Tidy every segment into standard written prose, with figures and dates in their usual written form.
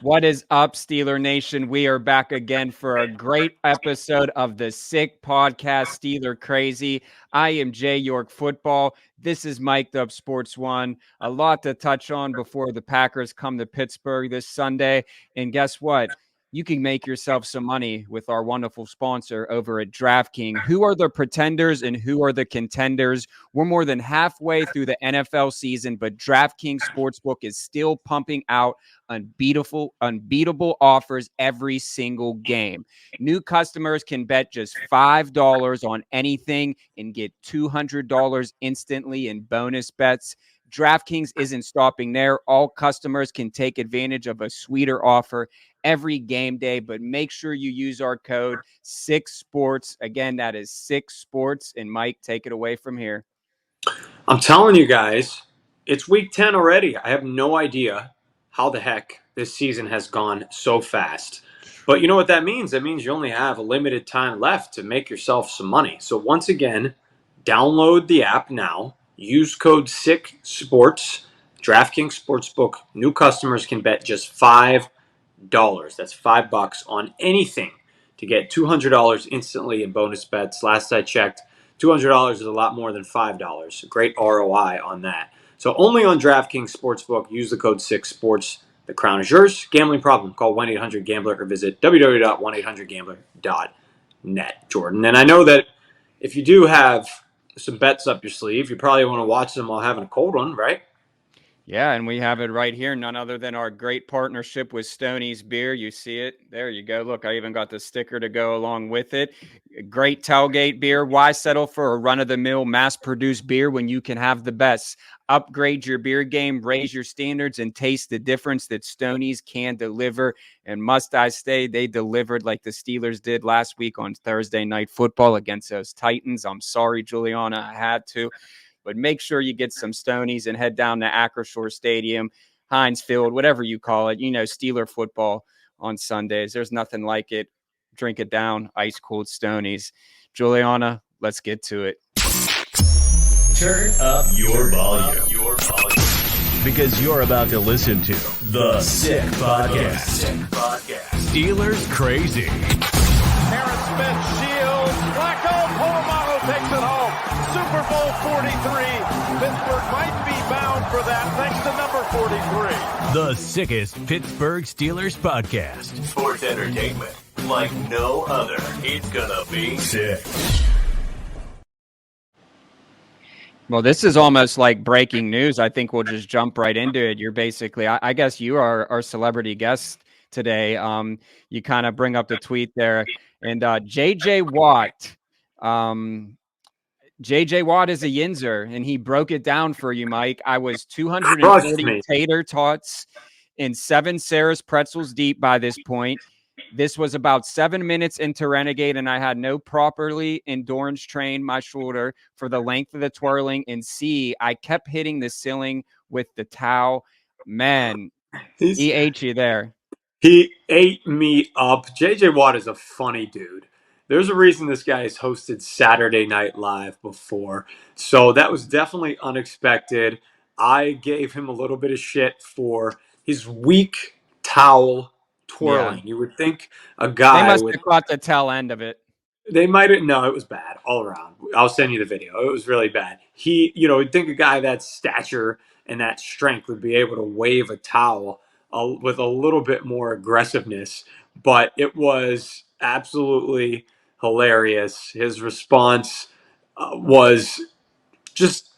What is up, Steeler Nation? We are back again for a great episode of the Sick Podcast, Steeler Crazy. I am Jay York Football. This is Mic'd Up Sports One. A lot to touch on before the Packers come to Pittsburgh this Sunday. And guess what? You can make yourself some money with our wonderful sponsor over at DraftKings. Who are the pretenders and who are the contenders? We're more than halfway through the NFL season, but DraftKings Sportsbook is still pumping out unbeatable offers every single game. New customers can bet just $5 on anything and get $200 instantly in bonus bets. DraftKings isn't stopping there. All customers can take advantage of a sweeter offer every game day, but make sure you use our code 6sports. Again, that is 6sports. And Mike, take it away from here. I'm telling you guys, it's week 10 already. I have no idea how the heck this season has gone so fast. But you know what that means? That means you only have a limited time left to make yourself some money. So once again, download the app now. Use code SICKSPORTS. DraftKings Sportsbook. New customers can bet just $5. That's $5 on anything to get $200 instantly in bonus bets. Last I checked, $200 is a lot more than $5. Great ROI on that. So only on DraftKings Sportsbook. Use the code 6sports. The crown is yours. Gambling problem? Call 1-800-GAMBLER or visit www.1800gambler.net. Jordan, and I know that if you do have some bets up your sleeve, you probably want to watch them while having a cold one, right? Yeah, and we have it right here. None other than our great partnership with Stoney's Beer. You see it? There you go. Look, I even got the sticker to go along with it. Great tailgate beer. Why settle for a run-of-the-mill, mass-produced beer when you can have the best? Upgrade your beer game, raise your standards, and taste the difference that Stoney's can deliver. And must I say, they delivered like the Steelers did last week on Thursday Night Football against those Titans. I'm sorry, Juliana, I had to. But make sure you get some Stonies and head down to Acrisure Stadium, Heinz Field, whatever you call it. You know, Steeler football on Sundays. There's nothing like it. Drink it down, ice cold Stonies. Juliana, let's get to it. Turn up your volume. Because you're about to listen to The Sick Podcast. Steelers Crazy. Harris Smith shields. Flacco Polamalu takes it home. Super Bowl 43. Pittsburgh might be bound for that thanks to number 43. The sickest Pittsburgh Steelers podcast. Sports entertainment like no other. It's gonna be sick. Well, this is almost like breaking news. I think we'll just jump right into it. You're basically, I guess you are our celebrity guest today. You kind of bring up the tweet there. And J.J. Watt, J.J. Watt is a Yinzer, and he broke it down for you, Mike. I was 240 tater tots and 7 Sarah's pretzels deep by this point. This was about 7 minutes into Renegade, and I had no properly endurance trained my shoulder for the length of the twirling. And I kept hitting the ceiling with the towel. Man, he ate you there. He ate me up. J.J. Watt is a funny dude. There's a reason this guy has hosted Saturday Night Live before. So that was definitely unexpected. I gave him a little bit of shit for his weak towel twirling. Yeah. You would think a guy They must have caught the tail end of it. They might have. No, it was bad all around. I'll send you the video. It was really bad. You'd think a guy that stature and that strength would be able to wave a towel with a little bit more aggressiveness, but it was absolutely hilarious. His response was just,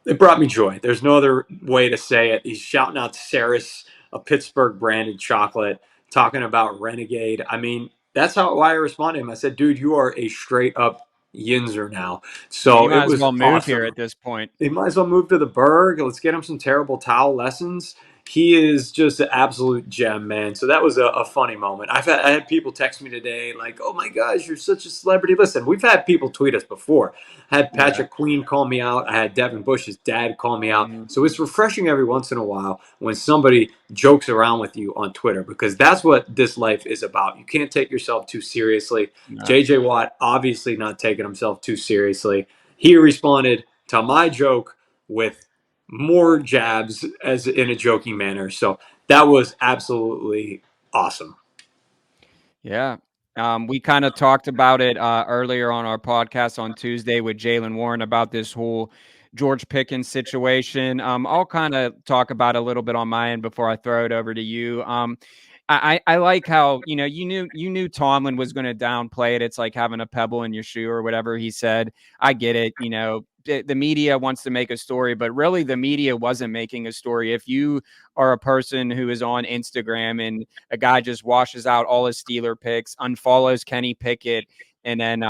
it brought me joy. There's no other way to say it. He's shouting out Ceres, a Pittsburgh branded chocolate, talking about Renegade. I mean, that's why I responded to him. I said, dude, you are a straight up Yinzer now. So he might it was as well move awesome. Here at this point. He might as well move to the Berg. Let's get him some terrible towel lessons. He is just an absolute gem, man. So that was a funny moment. I had people text me today like, oh my gosh, you're such a celebrity. Listen, we've had people tweet us before. I had Patrick Queen call me out. I had Devin Bush's dad call me out. So it's refreshing every once in a while when somebody jokes around with you on Twitter, because that's what this life is about. You can't take yourself too seriously. No. J.J. Watt obviously not taking himself too seriously. He responded to my joke with more jabs as in a joking manner. So That was absolutely awesome. Yeah. We kind of talked about it earlier on our podcast on Tuesday with Jalen Warren about this whole George Pickens situation. I'll kind of talk about it a little bit on my end before I throw it over to you. I like how you knew Tomlin was going to downplay it. It's like having a pebble in your shoe or whatever he said. I get it. The media wants to make a story, but really the media wasn't making a story. If you are a person who is on Instagram and a guy just washes out all his Steeler picks, unfollows Kenny Pickett, and then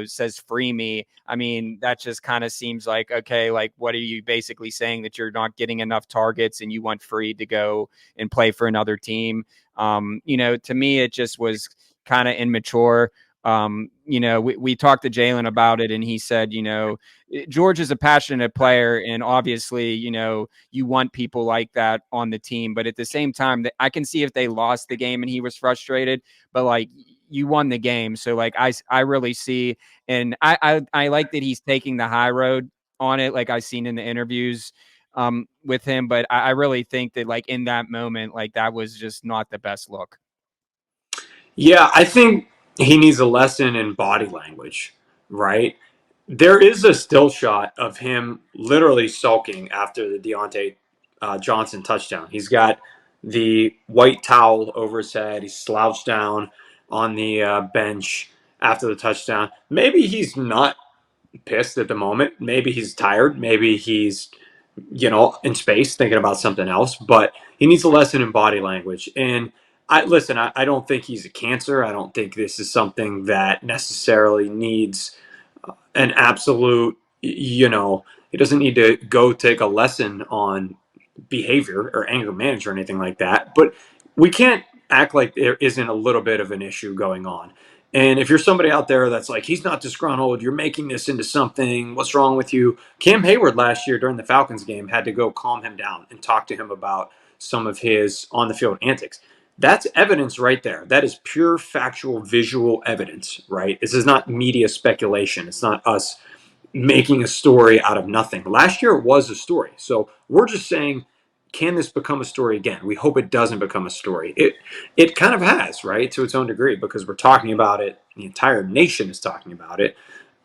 says free me. I mean, that just kind of seems like, okay, like what are you basically saying, that you're not getting enough targets and you want free to go and play for another team? To me it just was kind of immature. We talked to Jalen about it, and he said, George is a passionate player, and obviously, you want people like that on the team. But at the same time, I can see if they lost the game and he was frustrated, but like you won the game. So like I really see, and I like that he's taking the high road on it, like I've seen in the interviews with him. But I really think that like in that moment, like that was just not the best look. Yeah, I think he needs a lesson in body language, right? There is a still shot of him literally sulking after the Deontay Johnson touchdown. He's got the white towel over his head. He's slouched down on the bench after the touchdown. Maybe he's not pissed at the moment. Maybe he's tired. Maybe he's, in space thinking about something else. But he needs a lesson in body language. And I don't think he's a cancer. I don't think this is something that necessarily needs an absolute, he doesn't need to go take a lesson on behavior or anger management or anything like that. But we can't act like there isn't a little bit of an issue going on. And if you're somebody out there that's like, he's not disgruntled, you're making this into something, what's wrong with you? Cam Hayward last year during the Falcons game had to go calm him down and talk to him about some of his on the field antics. That's evidence right there. That is pure factual visual evidence, right? This is not media speculation. It's not us making a story out of nothing. Last year it was a story. So we're just saying, can this become a story again? We hope it doesn't become a story. It kind of has, right, to its own degree, because we're talking about it. The entire nation is talking about it.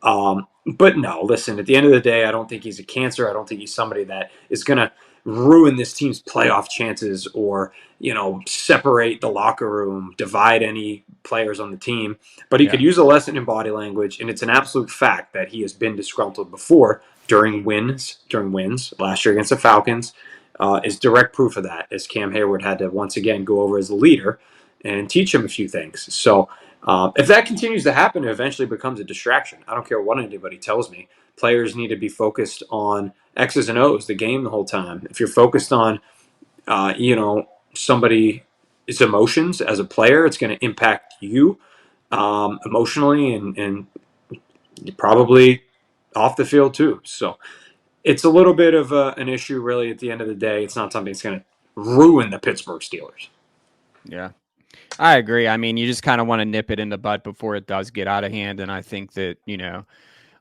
But no, listen, at the end of the day, I don't think he's a cancer. I don't think he's somebody that is going to ruin this team's playoff chances or, separate the locker room, divide any players on the team. But he could use a lesson in body language, and it's an absolute fact that he has been disgruntled before during wins last year against the Falcons. Is direct proof of that, as Cam Hayward had to once again go over as a leader and teach him a few things. So if that continues to happen, it eventually becomes a distraction. I don't care what anybody tells me. Players need to be focused on X's and O's, the game, the whole time. If you're focused on, somebody's emotions as a player, it's going to impact you emotionally and probably off the field too. So it's a little bit of an issue, really. At the end of the day, it's not something that's going to ruin the Pittsburgh Steelers. Yeah, I agree. I mean, you just kind of want to nip it in the bud before it does get out of hand. And I think that,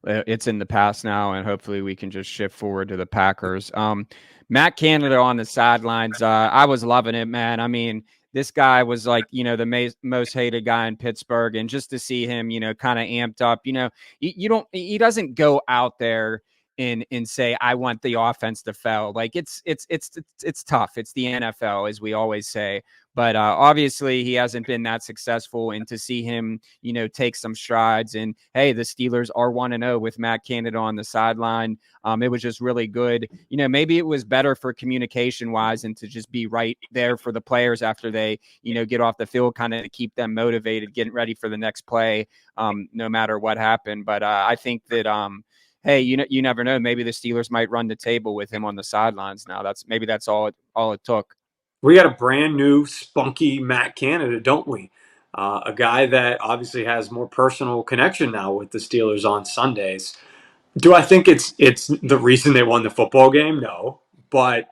it's in the past now, and hopefully we can just shift forward to the Packers. Matt Canada on the sidelines. I was loving it, man. I mean, this guy was like, the most hated guy in Pittsburgh. And just to see him, kind of amped up, he doesn't go out there and say, I want the offense to fail. Like it's tough. It's the NFL, as we always say. But obviously he hasn't been that successful, and to see him, take some strides. And hey, the Steelers are 1-0 with Matt Canada on the sideline. It was just really good. Maybe it was better for communication wise, and to just be right there for the players after they, get off the field, kind of to keep them motivated, getting ready for the next play, no matter what happened. But I think that, hey, you never know. Maybe the Steelers might run the table with him on the sidelines now. That's all it took. We got a brand new, spunky Matt Canada, don't we? A guy that obviously has more personal connection now with the Steelers on Sundays. Do I think it's the reason they won the football game? No, but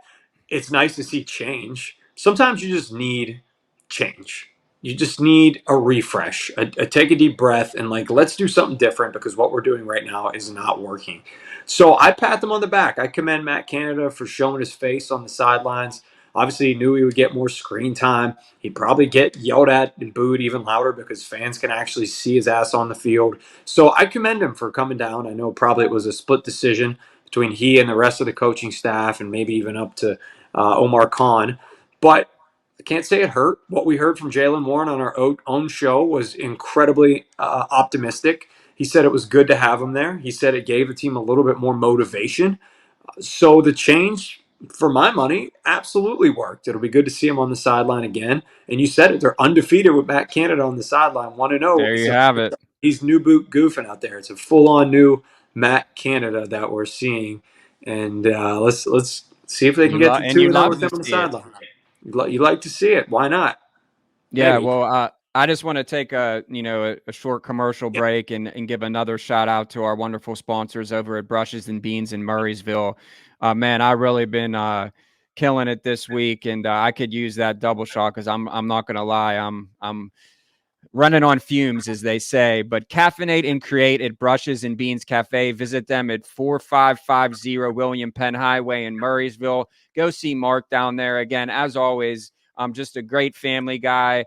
it's nice to see change. Sometimes you just need change. You just need a refresh, take a deep breath, and let's do something different, because what we're doing right now is not working. So I pat them on the back. I commend Matt Canada for showing his face on the sidelines. Obviously, he knew he would get more screen time. He'd probably get yelled at and booed even louder because fans can actually see his ass on the field. So I commend him for coming down. I know probably it was a split decision between he and the rest of the coaching staff and maybe even up to Omar Khan. But I can't say it hurt. What we heard from Jaylen Warren on our own show was incredibly optimistic. He said it was good to have him there. He said it gave the team a little bit more motivation. So the change, for my money, absolutely worked. It'll be good to see him on the sideline again. And you said it, they're undefeated with Matt Canada on the sideline, 1-0. There you have it. He's new boot goofing out there. It's a full-on new Matt Canada that we're seeing. And let's see if they can get to 2-0 with him on the sideline. You like to see it. Why not? Yeah, Maybe. well, I just want to take a short commercial break and give another shout out to our wonderful sponsors over at Brushes and Beans in Murraysville. Man, I really been killing it this week, and I could use that double shot because I'm not gonna lie, I'm running on fumes, as they say. But caffeinate and create at Brushes and Beans Cafe. Visit them at 4550 William Penn Highway in Murraysville. Go see Mark down there. Again, as always, just a great family guy,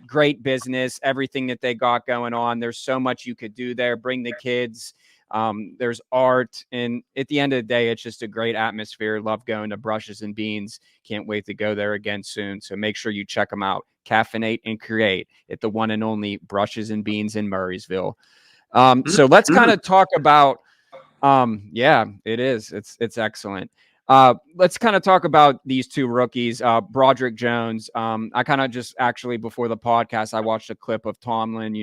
great business, everything that they got going on. There's so much you could do there. Bring the kids. There's art. And at the end of the day, it's just a great atmosphere. Love going to Brushes and Beans. Can't wait to go there again soon. So make sure you check them out. Caffeinate and create at the one and only Brushes and Beans in Murraysville. So let's kind of talk about, yeah, it is. It's excellent. Let's kind of talk about these two rookies, Broderick Jones. I kind of just actually before the podcast, I watched a clip of Tomlin.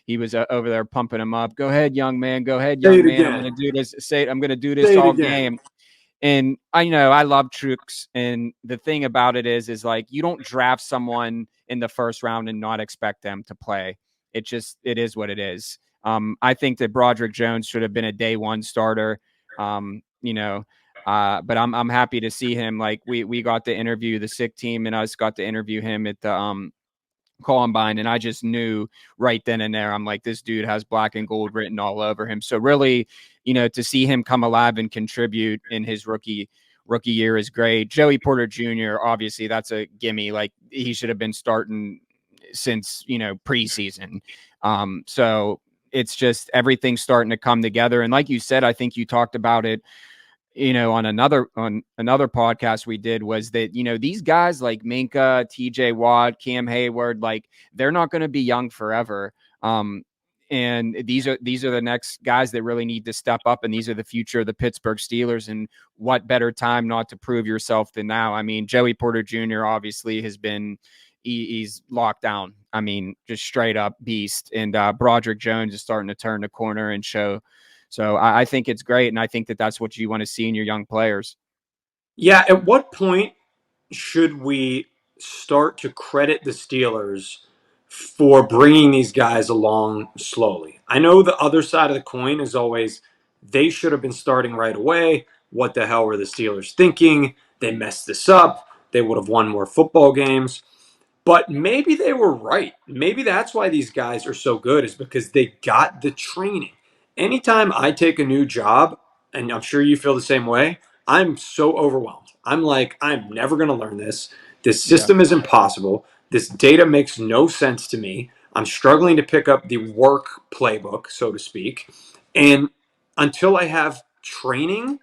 He was over there pumping him up. Go ahead, young man. Go ahead, young man. I'm going to do this. I'm going to do this all game. And I know I love Trooks. And the thing about it is like you don't draft someone in the first round and not expect them to play. It is what it is. I think that Broderick Jones should have been a day one starter. But I'm happy to see him. Like we got to interview the sick team and us got to interview him at the Combine, and I just knew right then and there, I'm like, this dude has black and gold written all over him. So really, to see him come alive and contribute in his rookie year is great. Joey Porter Jr., obviously that's a gimme. Like he should have been starting since, preseason. So it's just everything's starting to come together. And like you said, I think you talked about it, on another podcast we did, was that, these guys like Minka, TJ Watt, Cam Hayward, like they're not going to be young forever. And these are the next guys that really need to step up. And these are the future of the Pittsburgh Steelers. And what better time not to prove yourself than now? I mean, Joey Porter Jr. obviously has been, he's locked down. I mean, just straight up beast. And Broderick Jones is starting to turn the corner and show. So I think it's great, and I think that that's what you want to see in your young players. Yeah, at what point should we start to credit the Steelers for bringing these guys along slowly? I know the other side of the coin is always they should have been starting right away. What the hell were the Steelers thinking? They messed this up. They would have won more football games. But maybe they were right. Maybe that's why these guys are so good, is because they got the training. Anytime I take a new job, and I'm sure you feel the same way, I'm so overwhelmed. I'm like, I'm never going to learn this. This system is impossible. This data makes no sense to me. I'm struggling to pick up the work playbook, so to speak. And until I have training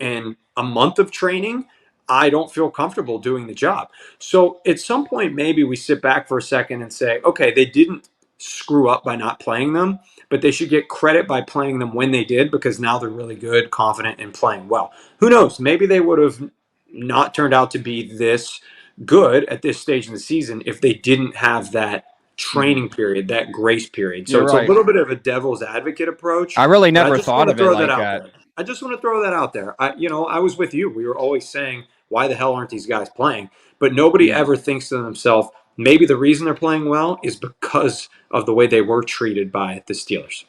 and a month of training, I don't feel comfortable doing the job. So at some point, maybe we sit back for a second and say, okay, they didn't screw up by not playing them, but they should get credit by playing them when they did, because now they're really good, confident, and playing well. Who knows? Maybe they would have not turned out to be this good at this stage in the season if they didn't have that training period, that grace period. So it's a little bit of a devil's advocate approach. I really never thought of it like that. I just want to throw that out there. I was with you. We were always saying, why the hell aren't these guys playing? But nobody ever thinks to themselves, maybe the reason they're playing well is because of the way they were treated by the Steelers.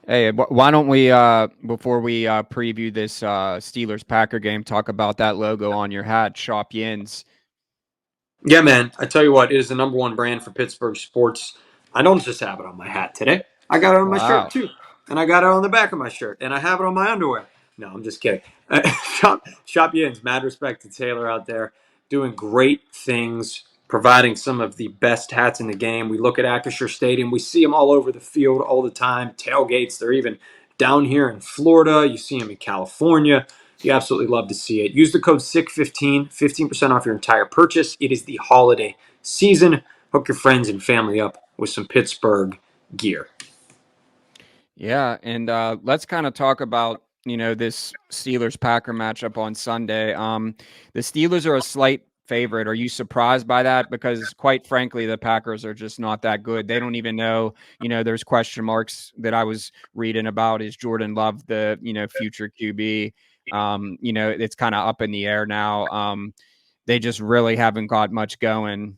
Hey, why don't we, before we preview this Steelers-Packer game, talk about that logo on your hat, Shop Yins. Yeah, man. I tell you what, it is the number one brand for Pittsburgh sports. I don't just have it on my hat today. I got it on my shirt, too. And I got it on the back of my shirt. And I have it on my underwear. No, I'm just kidding. Shop Yins, mad respect to Taylor out there, doing great things, providing some of the best hats in the game. We look at Acrisure Stadium, we see them all over the field all the time. Tailgates, they're even down here in Florida. You see them in California. You absolutely love to see it. Use the code SICK15, 15% off your entire purchase. It is the holiday season. Hook your friends and family up with some Pittsburgh gear. Yeah, and let's kind of talk about this Steelers Packer matchup on Sunday. The Steelers are a slight favorite. Are you surprised by that? Because quite frankly, the Packers are just not that good. They don't even know. There's question marks that I was reading about. Is Jordan Love the future QB? It's kind of up in the air now. They just really haven't got much going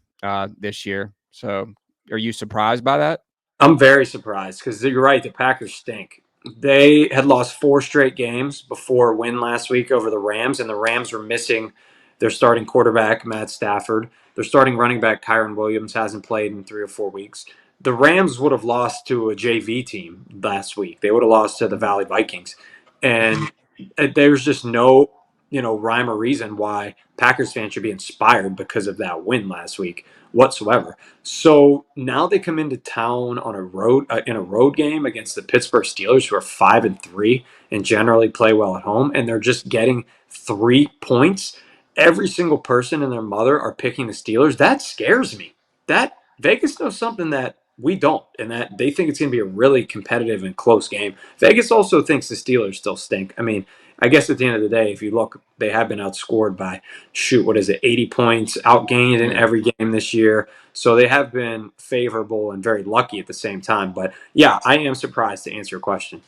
this year. So, are you surprised by that? I'm very surprised because you're right. The Packers stink. They had lost 4 straight games before a win last week over the Rams, and the Rams were missing their starting quarterback, Matt Stafford. Their starting running back, Kyron Williams, hasn't played in 3 or 4 weeks. The Rams would have lost to a JV team last week. They would have lost to the Valley Vikings. And there's just no, rhyme or reason why Packers fans should be inspired because of that win last week whatsoever. So now they come into town on a road game against the Pittsburgh Steelers, who are 5-3 and generally play well at home, and they're just getting 3 points. Every single person and their mother are picking the Steelers. That scares me. That Vegas knows something that we don't, and that they think it's going to be a really competitive and close game. Vegas also thinks the Steelers still stink. I mean, I guess at the end of the day, if you look, they have been outscored by, 80 points, outgained in every game this year. So they have been favorable and very lucky at the same time. But yeah, I am surprised to answer your question.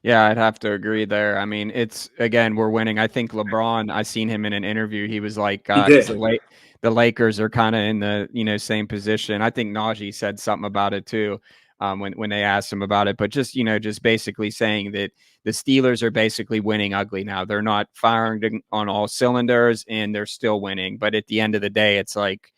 Yeah, I'd have to agree there. I mean, again, we're winning. I think LeBron, I seen him in an interview. He was like, He because did. the Lakers are kind of in the same position. I think Najee said something about it too, when they asked him about it. But just basically saying that the Steelers are basically winning ugly now. They're not firing on all cylinders, and they're still winning. But at the end of the day, it's like,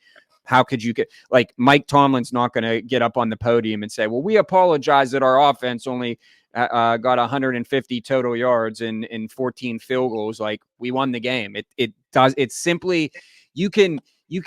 how could you get Mike Tomlin's not going to get up on the podium and say, well, we apologize that our offense only got 150 total yards and 14 field goals. Like, we won the game. It's simply, you can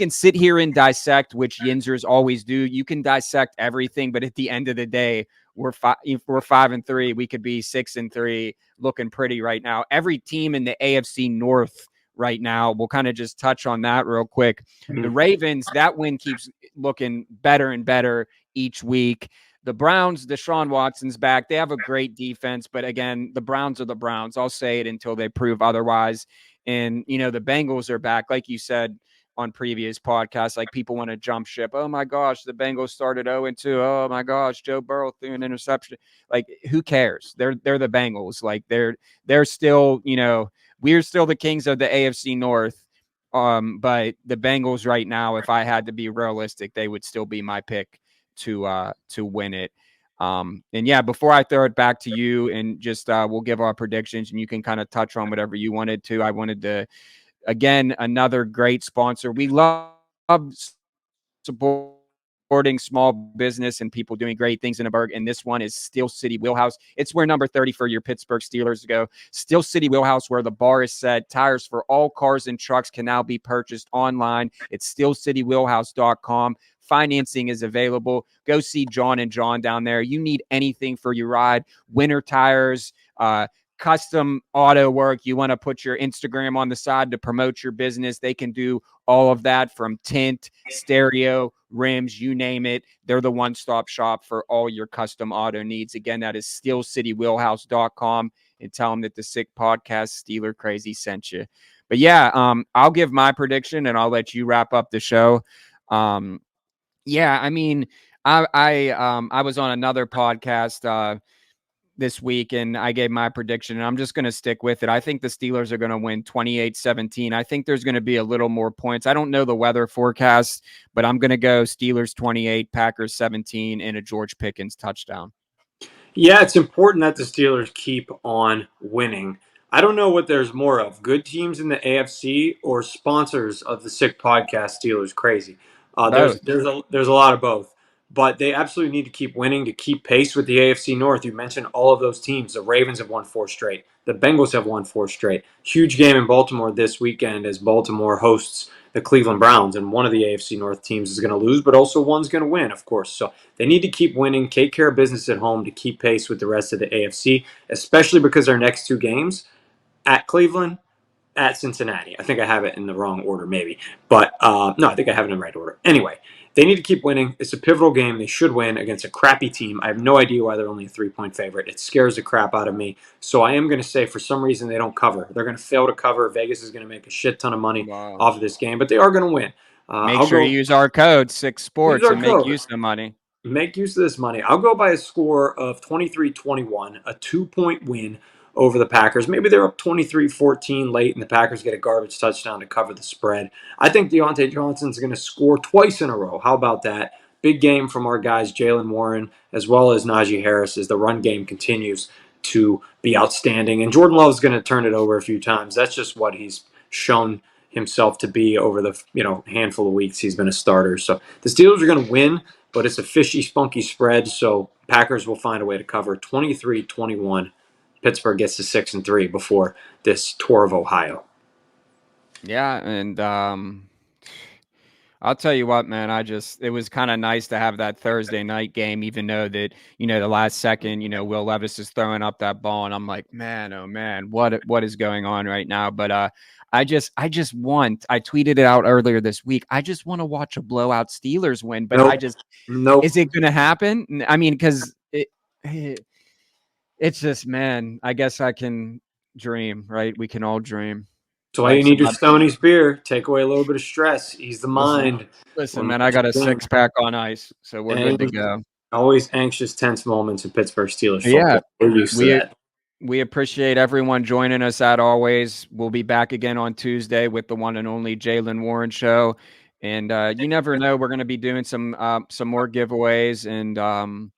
sit here and dissect, which Yinzers always do. You can dissect everything, but at the end of the day, we're 5-3. We could be 6-3, looking pretty right now. Every team in the AFC North right now, we'll kind of just touch on that real quick. The Ravens, that win keeps looking better and better each week. The Browns, Deshaun Watson's back. They have a great defense, but again, the Browns are the Browns. I'll say it until they prove otherwise. And, the Bengals are back. Like you said on previous podcasts, like, people want to jump ship. Oh my gosh, the Bengals started 0-2. Oh my gosh, Joe Burrow threw an interception. Like, who cares? They're the Bengals. Like, they're still, we're still the kings of the AFC North. But the Bengals right now, if I had to be realistic, they would still be my pick to win it. And yeah, before I throw it back to you and just we'll give our predictions and you can kind of touch on whatever you wanted to. I wanted to, again, another great sponsor. We love supporting small business and people doing great things in the Berg. And this one is Steel City Wheelhouse. It's where number 30 for your Pittsburgh Steelers go. Steel City Wheelhouse, where the bar is set. Tires for all cars and trucks can now be purchased online. It's steelcitywheelhouse.com. Financing is available. Go see John and John down there. You need anything for your ride, winter tires, custom auto work. You want to put your Instagram on the side to promote your business. They can do all of that, from tint, stereo, rims, you name it. They're the one-stop shop for all your custom auto needs. Again, that is steelcitywheelhouse.com, and tell them that the Sick Podcast Steeler Crazy sent you. But yeah, I'll give my prediction and I'll let you wrap up the show. Yeah, I mean, I was on another podcast this week and I gave my prediction, and I'm just going to stick with it. I think the Steelers are going to win 28-17. I think there's going to be a little more points. I don't know the weather forecast, but I'm going to go Steelers 28, Packers 17, and a George Pickens touchdown. Yeah, it's important that the Steelers keep on winning. I don't know what there's more of, good teams in the AFC or sponsors of the Sick Podcast Steelers Crazy. There's a lot of both. but they absolutely need to keep winning to keep pace with the AFC North. You mentioned all of those teams. The Ravens have won 4 straight. The Bengals have won 4 straight. Huge game in Baltimore this weekend as Baltimore hosts the Cleveland Browns, and one of the AFC North teams is going to lose, but also one's going to win, of course. So they need to keep winning, take care of business at home to keep pace with the rest of the AFC, especially because our next 2 games at Cleveland, at Cincinnati. I think I have it in the wrong order, maybe. But no, I think I have it in the right order. Anyway, they need to keep winning. It's a pivotal game. They should win against a crappy team. I have no idea why they're only a 3-point favorite. It scares the crap out of me. So I am going to say for some reason they don't cover. They're going to fail to cover. Vegas is going to make a shit ton of money off of this game, but they are going to win. Make sure you use our code 6sports and make use of the money. Make use of this money. I'll go by a score of 23-21, a 2-point win over the Packers. Maybe they're up 23-14 late, and the Packers get a garbage touchdown to cover the spread. I think Deontay Johnson's going to score twice in a row. How about that? Big game from our guys, Jalen Warren, as well as Najee Harris, as the run game continues to be outstanding. And Jordan Love's going to turn it over a few times. That's just what he's shown himself to be over the handful of weeks he's been a starter. So the Steelers are going to win, but it's a fishy, spunky spread, so Packers will find a way to cover 23-21. Pittsburgh gets to 6-3 before this tour of Ohio. Yeah, and I'll tell you what, man, it was kind of nice to have that Thursday night game, even though that, the last second, Will Levis is throwing up that ball, and I'm like, man, oh man, what is going on right now? But I tweeted it out earlier this week. I just want to watch a blowout Steelers win, but nope. Is it going to happen? I mean, because it's just, man, I guess I can dream, right? We can all dream. So why you need your Stoney spear. Take away a little bit of stress. Ease the mind. Listen, man, I got a 6-pack on ice, so we're good to go. Always anxious, tense moments in Pittsburgh Steelers football. Yeah, we appreciate everyone joining us as always. We'll be back again on Tuesday with the one and only Jalen Warren Show. And you never know, we're going to be doing some more giveaways, and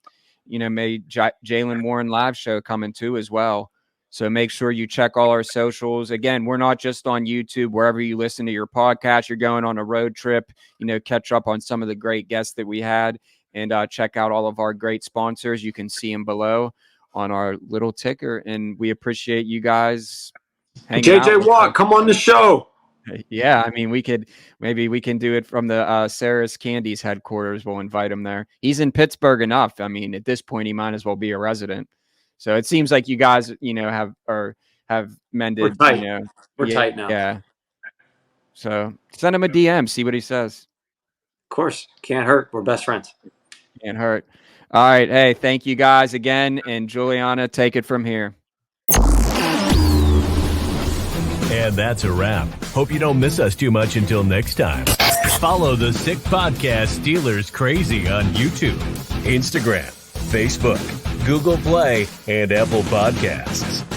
may Jalen Warren live show coming too as well. So make sure you check all our socials. Again, we're not just on YouTube. Wherever you listen to your podcast, you're going on a road trip, catch up on some of the great guests that we had, and check out all of our great sponsors. You can see them below on our little ticker, and we appreciate you guys hanging out. JJ Watt, come on the show. Yeah, I mean, we can do it from the Sarah's Candies headquarters. We'll invite him there. He's in Pittsburgh enough. I mean, at this point, he might as well be a resident. So it seems like you guys, have mended. We're tight. We're tight now. Yeah. So send him a DM, see what he says. Of course, can't hurt. We're best friends. Can't hurt. All right, hey, thank you guys again, and Juliana, take it from here. And that's a wrap. Hope you don't miss us too much until next time. Follow the Sick Podcast Steelers Crazy on YouTube, Instagram, Facebook, Google Play, and Apple Podcasts.